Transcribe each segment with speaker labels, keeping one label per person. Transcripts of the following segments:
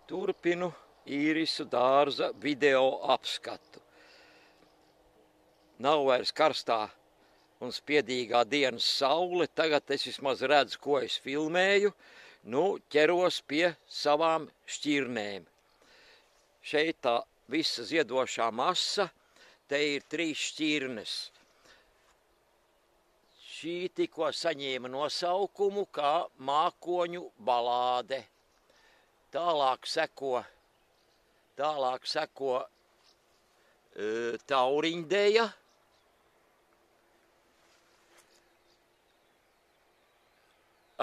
Speaker 1: Turpinu Īrisu dārza video apskatu. Nav vairs karstā un spiedīgā dienas saule, tagad es vismaz redzu, ko es filmēju, ķeros pie savām šķirnēm. Šeit tā visa ziedošā masa, te ir 3 šķirnes. Šī tikko saņēma nosaukumu kā mākoņu balāde. Tālāk seko tauriņdeja.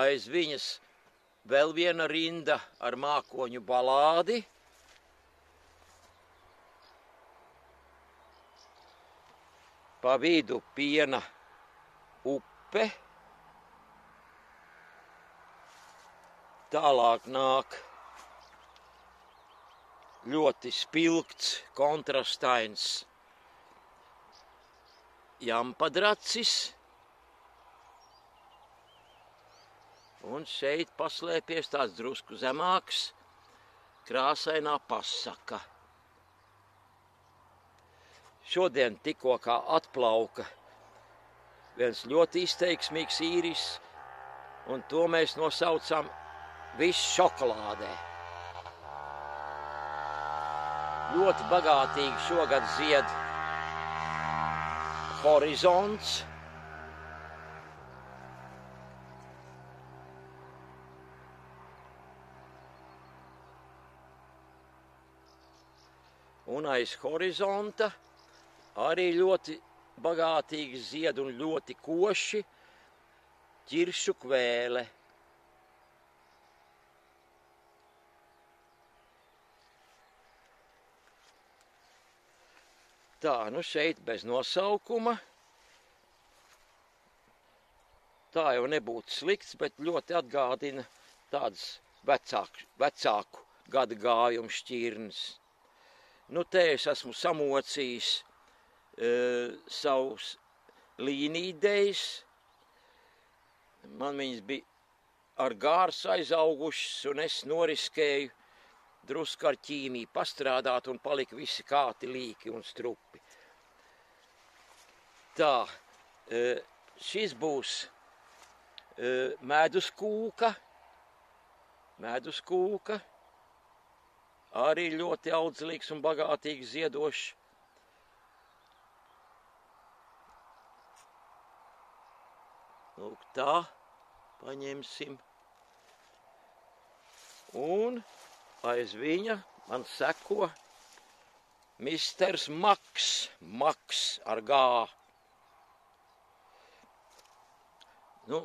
Speaker 1: Aiz viņas vēl viena rinda ar mākoņu balādi. Pa vidu piena upe. Tālāk nāk ļoti spilgts, kontrastains jampadracis. Un šeit paslēpies tāds drusku zemāks, krāsainā pasaka. Šodien tikko kā atplauka viens ļoti izteiksmīgs īris, un to mēs nosaucam viss šokolādē. Ļoti bagātīgi šogad zied horizonts. Un aiz horizonta arī ļoti bagātīgi zied un ļoti koši ķiršu kvēle. Tā, šeit bez nosaukuma. Tā jau nebūtu slikts, bet ļoti atgādina tādas vecāku gada gājumu šķirnes. Te es esmu samocījis savus līnīdejas. Man viņas bija ar gārs aizaugušas, un es noriskēju drusku ar ķīmiju pastrādāt, un palika visi kāti līki un strupi. Tā, šis būs meduskūka. Arī ļoti audzelīgs un bagātīgi ziedošs. Lūk, tā paņemsim. Un aiz viņa man seko Misters Maks ar G.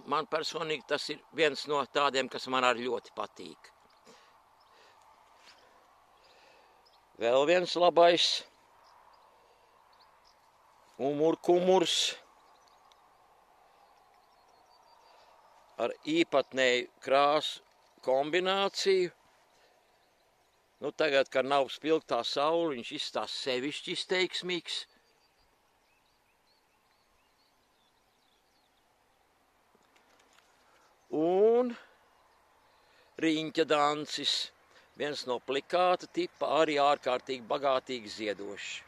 Speaker 1: Man personīgi tas ir viens no tādiem, kas man arī ļoti patīk. Vēl viens labais umurkumurs ar īpatnēju krāsu kombināciju. Tagad, kad nav spilgtā saule, viņš izstās sevišķi izteiksmīgs. Un riņķa dancis, viens no plikāta tipa, arī ārkārtīgi bagātīgi ziedošs.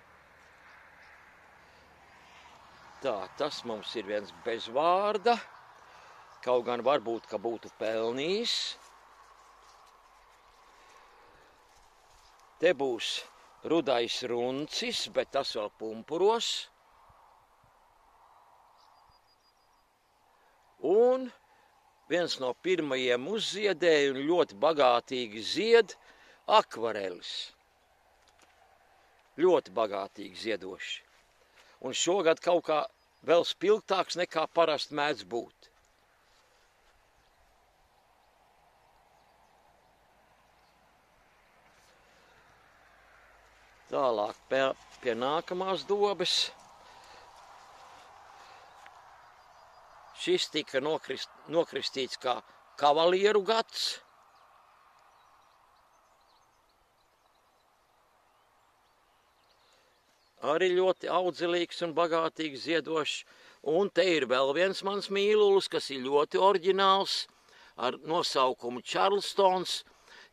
Speaker 1: Tā, tas mums ir viens bez vārda, kaut gan varbūt, ka būtu pelnījis. Te būs rudais runcis, bet tas vēl pumpuros. Un viens no pirmajiem uzziedēja un ļoti bagātīgi zied akvarelis. Ļoti bagātīgi ziedoši. Un šogad kaut kā vēl spilgtāks nekā parasti mēdz būt. Tālāk pie nākamās dobes. Šis tika nokristīts kā kavalieru gads. Arī ļoti audzelīgs un bagātīgi ziedošs. Un te ir vēl viens mans mīlulis, kas ir ļoti oriģināls, ar nosaukumu Charlestons.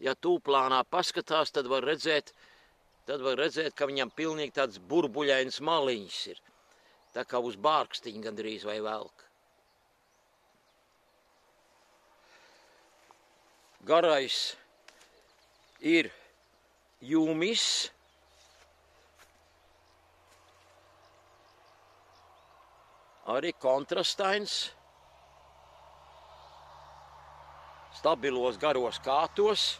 Speaker 1: ja tūplānā paskatās, tad var redzēt, ka viņam pilnīgi tāds burbuļains maliņš ir. Tā kā uz bārkstiņa gandrīz vai velk. Garais ir jūmis. Arī kontrastains. Stabilos garos kātos.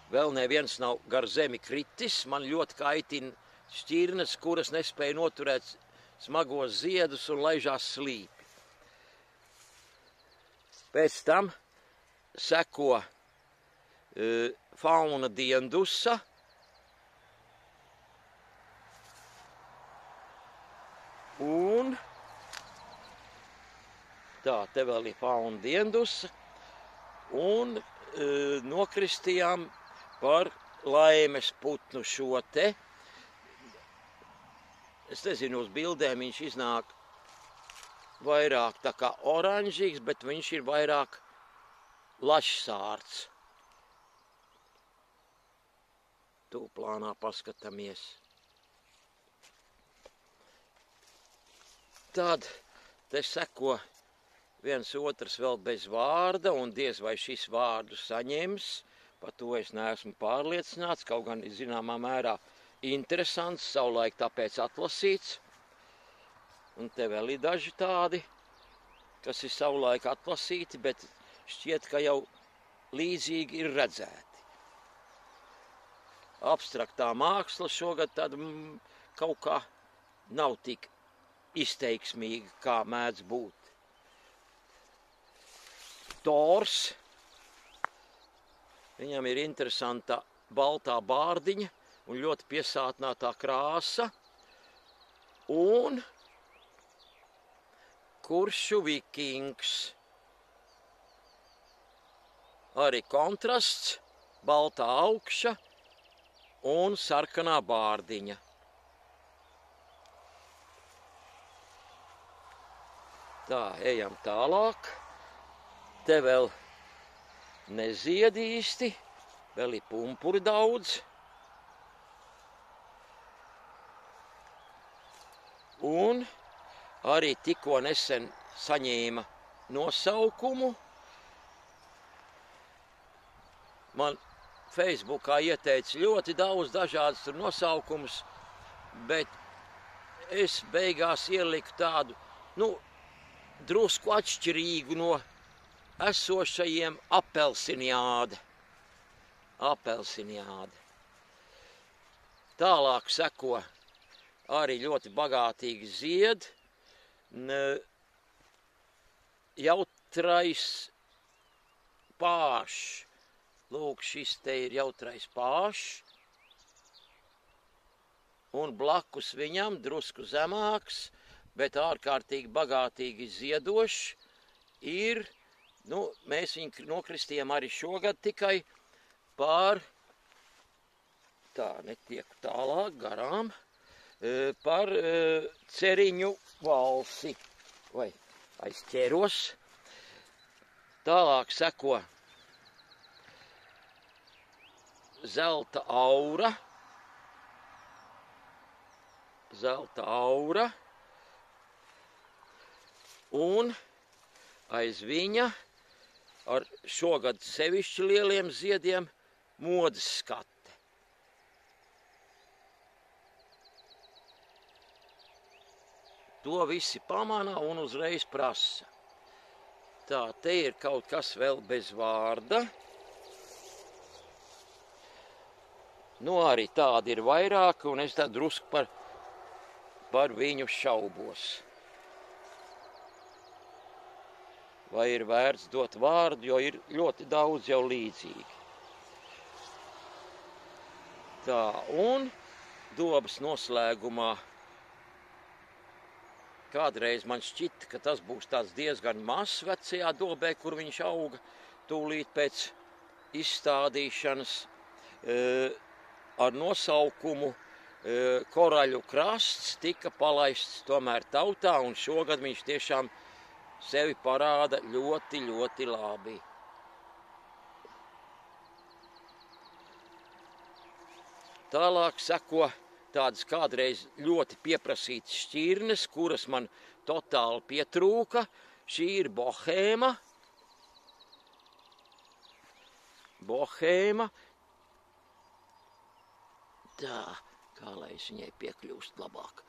Speaker 1: Vēl neviens nav gar zemi kritis. Man ļoti kaitina šķirnes, kuras nespēja noturēt smagos ziedus un laižās slīpi. Pēc tam seko fauna diendusa. Un tā, te vēl ir fauna diendusa. Un nokristījām par laimes putnu šo te. Es nezinu, uz bildēm viņš iznāk vairāk tā kā oranžīgs, bet viņš ir vairāk lašsārts. Tūplānā paskatāmies. Tad te seko viens otrs vēl bez vārda, un diez vai šis vārdu saņems. Par to es neesmu pārliecināts, kaut gan zināmā mērā interesants, savulaik tāpēc atlasīts. Un te vēl ir daži tādi, kas ir savulaik atlasīti, bet šķiet, ka jau līdzīgi ir redzēti. Abstraktā māksla šogad tāda kaut kā nav tik izteiksmīga, kā mēdz būt. Tors. Viņam ir interesanta baltā bārdiņa un ļoti piesātinātā krāsa. Un kuršu vikings. Arī kontrasts, baltā augša un sarkanā bārdiņa. Tā, ejam tālāk. Te vēl nezied īsti, vēl ir pumpuri daudz. Un arī tikko nesen saņēma nosaukumu. Man Facebookā ieteica ļoti daudz dažādas nosaukumus, bet es beigās ieliku tādu, drusku atšķirīgu no esošajiem apelsiniāde. Tālāk seko arī ļoti bagātīgi zied. Jautrais pāšs. Lūk, šis te ir jautrais pāšs. Un blakus viņam drusku zemāks, bet ārkārtīgi bagātīgi ziedošs ir. Mēs viņu nokristījām arī šogad tikai par, tā netieku tālāk garām, par ceriņu valsi, vai aizķēros. Tālāk seko zelta aura, un aiz viņa ar šogad sevišķi lieliem ziediem modes skate. To visi pamana un uzreiz prasa. Tā, te ir kaut kas vēl bez vārda. Arī tādi ir vairāki, un es tā drusku par viņu šaubos. Vai ir vērts dot vārdu, jo ir ļoti daudz jau līdzīgi. Tā, un dobas noslēgumā kādreiz man šķita, ka tas būs tāds diezgan mazs vecajā dobē, kur viņš auga tūlīt pēc izstādīšanas ar nosaukumu Koraļu krasts tika palaists tomēr tautā, un šogad viņš tiešām sevi parāda ļoti, ļoti labi. Tālāk seko tādas kādreiz ļoti pieprasītas šķirnes, kuras man totāli pietrūka. Šī ir bohēma. Bohēma. Tā, kā lai es viņai piekļūst labāk.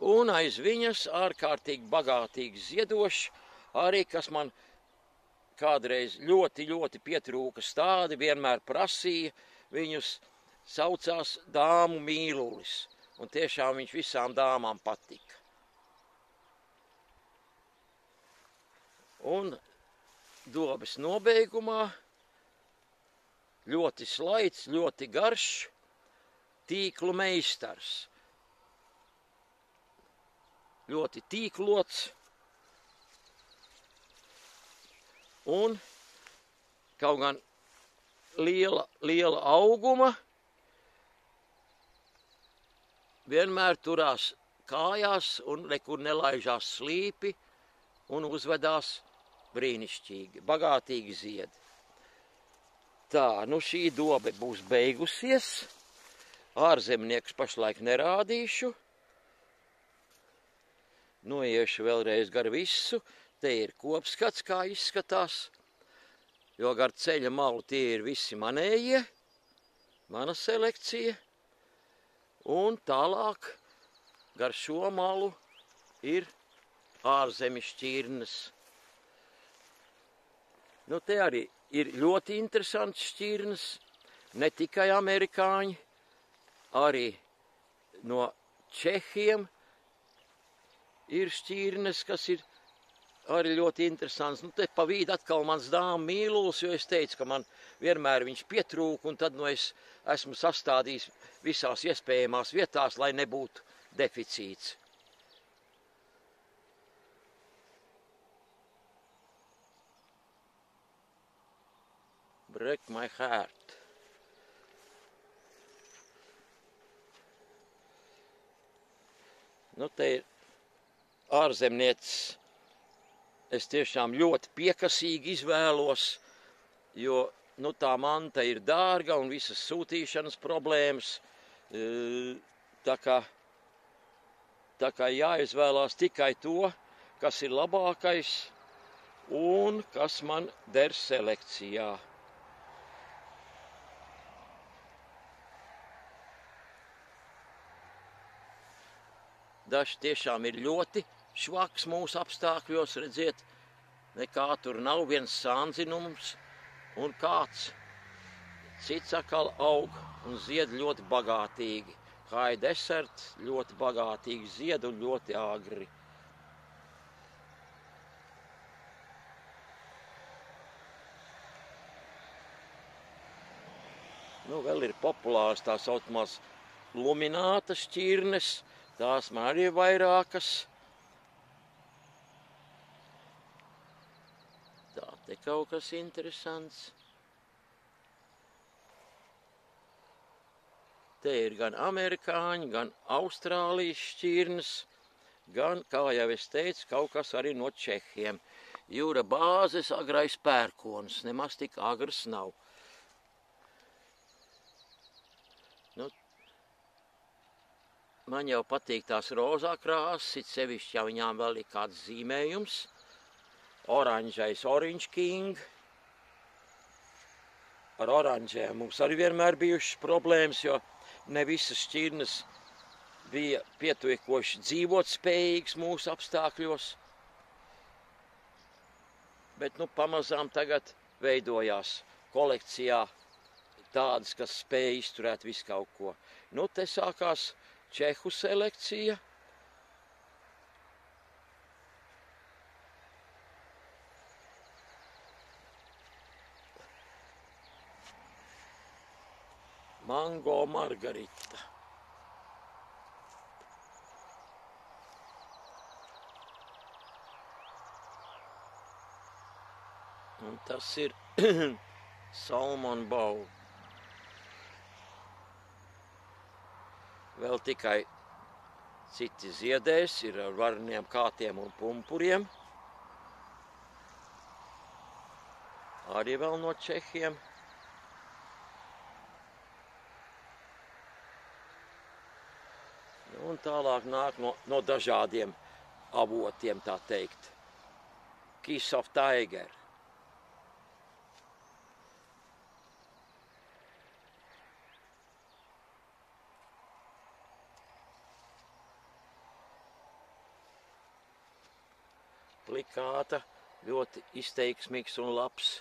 Speaker 1: Un aiz viņas ārkārtīgi bagātīgs ziedošs, arī kas man kādreiz ļoti pietrūka stādi, vienmēr prasīja, viņus saucās dāmu mīlulis, un tiešām viņš visām dāmām patika. Un dobes nobeigumā ļoti slaids, ļoti garš tīklu meistars. Ļoti tīklots. Un kaut gan liela auguma, vienmēr turās kājās un nekur nelaižās slīpi un uzvedās brīnišķīgi, bagātīgi ziedi. Tā, nu šī dobe būs beigusies. Ārzemniekus pašlaik nerādīšu. Noiešu vēlreiz gar visu. Te ir kopskats, kā izskatās, jo gar ceļa malu tie ir visi manējie, mana selekcija. Un tālāk gar šo malu ir ārzemes šķirnes. Nu, te arī ir ļoti interesants šķirnes, ne tikai amerikāņi, arī no Čehiem ir šķirnes, kas ir arī ļoti interesants. Nu, te pa vīdu atkal mans dāmu mīlulis, jo es teicu, ka man vienmēr viņš pietrūka, un tad nu es esmu sastādījis visās iespējamās vietās, lai nebūtu deficīts. Break my heart. Nu, te ir ārzemniecis. Es tiešām ļoti piekasīgi izvēlos, jo nu, tā manta ir dārga un visas sūtīšanas problēmas. Tā kā jāizvēlās tikai to, kas ir labākais un kas man der selekcijā. Dažs tiešām ir ļoti švaks mūsu apstākļos, redziet, nekā tur nav viens sānzinums, un kāds cits atkal aug un zied ļoti bagātīgi. Kā ir deserts, ļoti bagātīgi zied un ļoti agri. Nu, vēl ir populārs tā saucamās luminātas šķirnes, tās man arī ir vairākas. Tā te kaut kas interesants. Te ir gan amerikāņi, gan Austrālijas šķirnes, gan, kā jau es teicu, kaut kas arī no Čehiem. Jūra bāzes agrais pērkons, nemaz tik agrs nav. Nu, man jau patīk tās rozā krāsas, it sevišķi, ja viņām vēl ir kāds zīmējums. Oranžais Orange King. Ar oranžēm mums arī vienmēr bijušas problēmas, jo ne visas šķirnes bija pietiekoši dzīvot spējīgas mūsu apstākļos. Bet nu pamazām tagad veidojās kolekcijā tādas, kas spēja izturēt visu kaut ko. Nu te sākās čehu selekcija. Mango Margarita. Un tas ir Salmon Bow. Vēl tikai citi ziedēs, ir ar varniem kātiem un pumpuriem. Arī vēl no Čehiem. un tālāk nāk no dažādiem avotiem, tā teikt. Kiss of Tiger. Plikāta, ļoti izteiksmīgs un labs.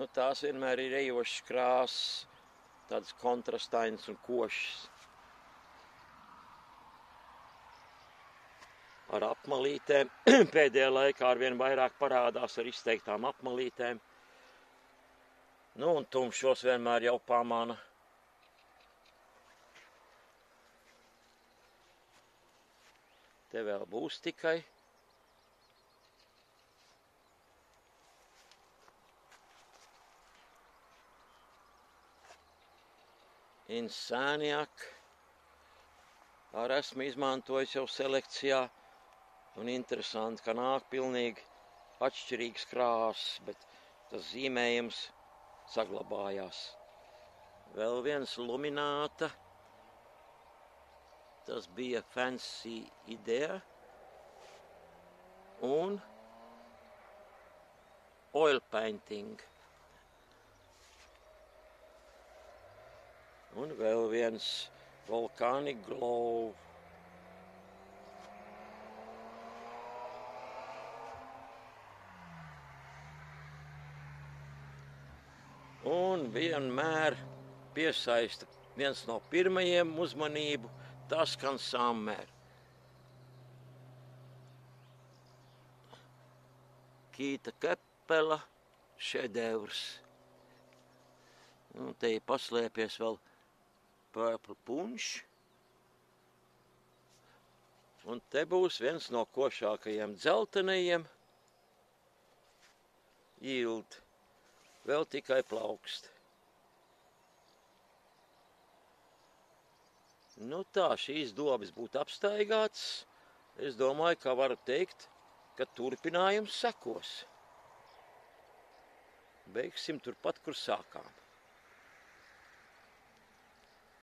Speaker 1: Nu, tās vienmēr ir ejošas krāsas, tādas kontrastainas un košas. Ar apmalītēm. Pēdējā laikā arvien vairāk parādās ar izteiktām apmalītēm. Nu, un tumšos vienmēr jau pamana. Te vēl būs tikai. Insaniak. Ar esmu izmantojis jau selekcijā. Un interesanti, ka nāk pilnīgi atšķirīgs krāsas, bet tas zīmējums saglabājās. Vēl viens lumināta. Tas bija Fancy Idea. Un Oil Painting. Un vēl viens Volcanic Glow. Un vienmēr piesaista viens no pirmajiem uzmanību Tuscan Summer. Kīta Kepela šedevrs. Un te ir paslēpies vēl Purple Punch. Un te būs viens no košākajiem dzeltenajiem. Yield. Vēl tikai plaukst. Nu tā, šīs dobes būtu apstaigāts. Es domāju, ka varu teikt, ka turpinājums sekos. Beigsim turpat, kur sākām.